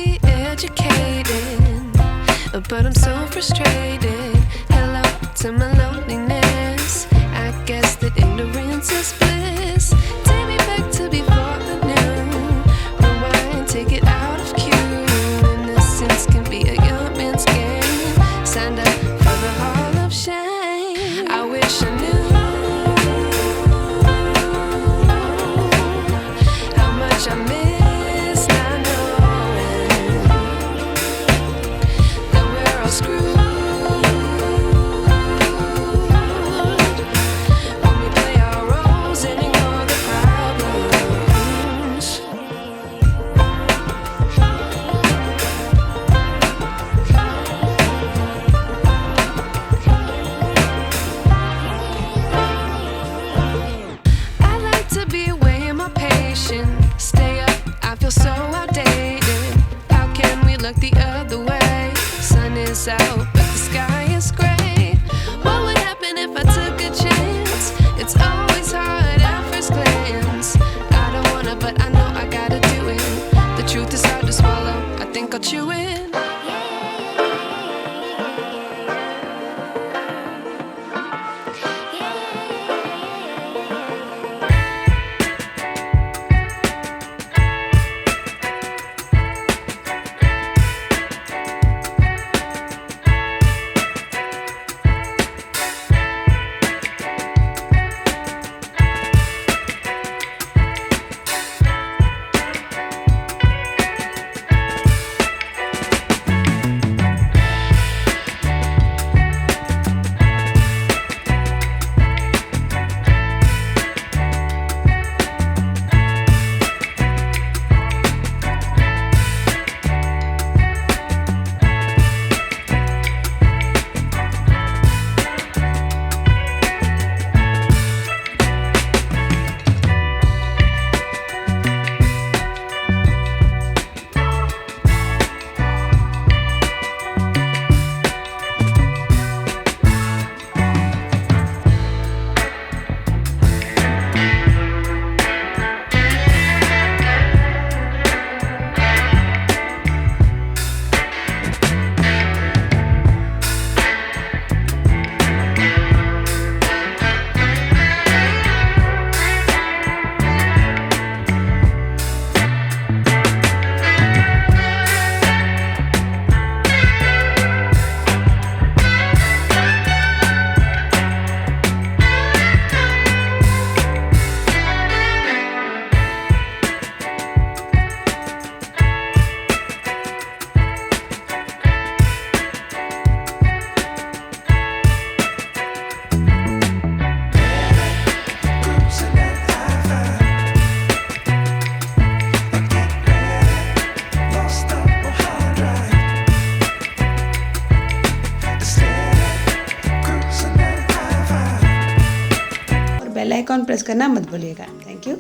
be educated, but I'm so frustrated. Hello to my loneliness. I guess that ignorance is bliss. Take me back to before I knew. Rewind, take it out of cue. Innocence can be a young man's game. Signed up for the hall of shame. I wish I knew how much I miss not knowing that we're all screwed when we play our roles and ignore the problems. I like to be away in my patience. Stay up, I feel so outdated. How can we look the other way? Sun is out, but the sky is gray. What would happen if I took a chance? It's always hard at first glance. I don't wanna, but I know I gotta do it. The truth is hard to swallow, I think I'll chew it. Bell icon press करना मत भूलिएगा। Thank you.